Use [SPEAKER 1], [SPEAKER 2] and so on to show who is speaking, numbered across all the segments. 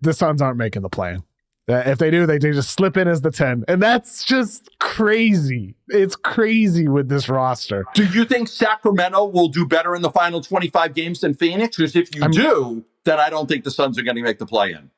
[SPEAKER 1] the Suns aren't making the play-in. If they do, they just slip in as the 10. And that's just crazy. It's crazy with this roster.
[SPEAKER 2] Do you think Sacramento will do better in the final 25 games than Phoenix? Because if you do, then I don't think the Suns are going to make the play-in.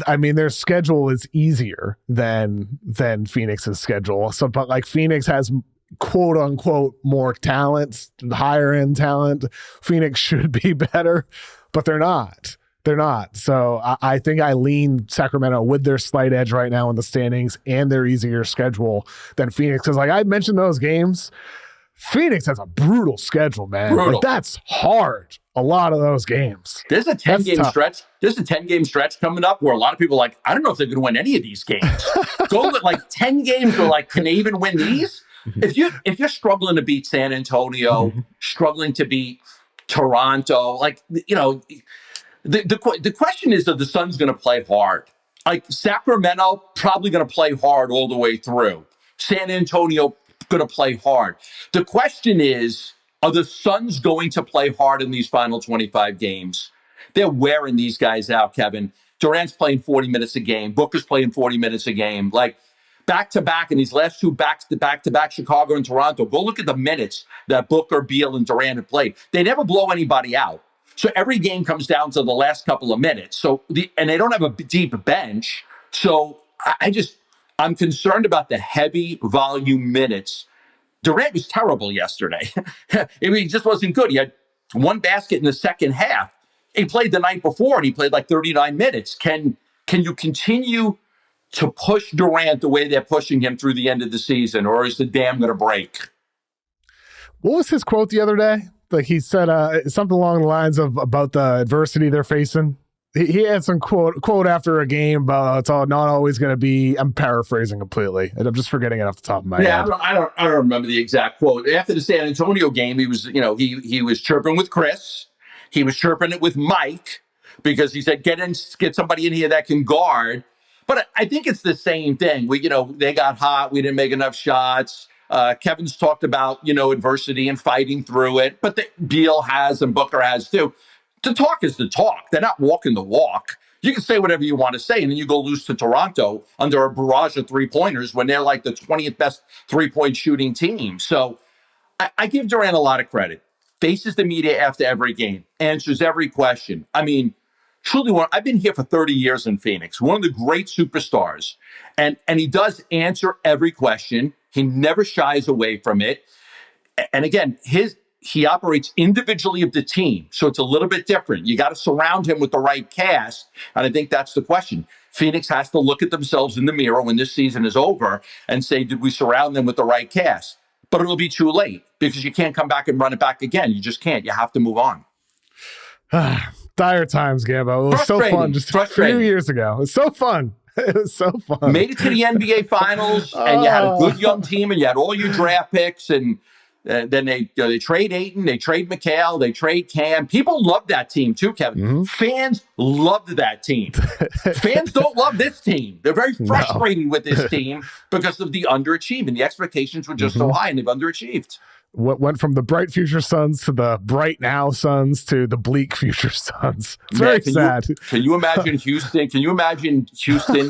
[SPEAKER 1] I mean, their schedule is easier than Phoenix's schedule. So, but like Phoenix has quote unquote more talent, higher end talent. Phoenix should be better, but they're not. They're not. So I think I lean Sacramento with their slight edge right now in the standings and their easier schedule than Phoenix. Because like I mentioned those games, Phoenix has a brutal schedule, man. Like, that's hard. A lot of those games.
[SPEAKER 2] There's a 10-game stretch. There's a 10-game stretch coming up where a lot of people are like, I don't know if they're going to win any of these games. Go with like 10 games where like, can they even win these? If you're struggling to beat San Antonio, struggling to beat Toronto, like, you know, the question is, are the Suns going to play hard? Like Sacramento, probably going to play hard all the way through. San Antonio, going to play hard. The question is, are the Suns going to play hard in these final 25 games? They're wearing these guys out, Kevin. Durant's playing 40 minutes a game. Booker's playing 40 minutes a game. Like back-to-back, and these last two back-to-back, Chicago and Toronto. Go look at the minutes that Booker, Beal, and Durant have played. They never blow anybody out. So every game comes down to the last couple of minutes. And they don't have a deep bench. So I'm concerned about the heavy volume minutes. Durant was terrible yesterday. I mean, he just wasn't good. He had one basket in the second half. He played the night before, and he played like 39 minutes. Can you continue to push Durant the way they're pushing him through the end of the season, or is the dam going to break?
[SPEAKER 1] What was his quote the other day? Like he said something along the lines of about the adversity they're facing. He had some quote after a game about it's all not always going to be. I'm paraphrasing completely, and I'm just forgetting it off the top of my head.
[SPEAKER 2] I don't remember the exact quote. After the San Antonio game, he was he was chirping with Chris. He was chirping it with Mike because he said get somebody in here that can guard. But I think it's the same thing. They got hot. We didn't make enough shots. Kevin's talked about, adversity and fighting through it, but Beal has and Booker has too. The talk is the talk. They're not walking the walk. You can say whatever you want to say, and then you go lose to Toronto under a barrage of three-pointers when they're like the 20th best three-point shooting team. So I give Durant a lot of credit. Faces the media after every game, answers every question. I mean, truly, I've been here for 30 years in Phoenix, one of the great superstars, and he does answer every question. He never shies away from it. And again, he operates individually of the team, so it's a little bit different. You got to surround him with the right cast, and I think that's the question. Phoenix has to look at themselves in the mirror when this season is over and say, did we surround them with the right cast? But it'll be too late because you can't come back and run it back again. You just can't. You have to move on.
[SPEAKER 1] Dire times, Gambo. It was so fun just a few years ago. It was so fun. It was so fun.
[SPEAKER 2] Made it to the NBA Finals, and you had a good young team, and you had all your draft picks, and then they trade Ayton, they trade McHale, they trade Cam. People love that team too, Kevin. Mm-hmm. Fans loved that team. Fans don't love this team. They're very frustrated with this team because of the underachievement. The expectations were just so high, and they've underachieved.
[SPEAKER 1] What went from the bright future Suns to the bright now Suns to the bleak future Suns. It's very sad.
[SPEAKER 2] Can you imagine Houston? Can you imagine Houston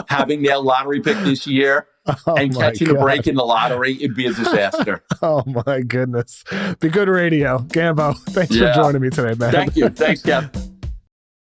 [SPEAKER 2] having their lottery pick this year and catching a break in the lottery? It'd be a disaster.
[SPEAKER 1] Oh my goodness. Be good radio. Gambo, thanks for joining me today, man.
[SPEAKER 2] Thank you. Thanks, Kev.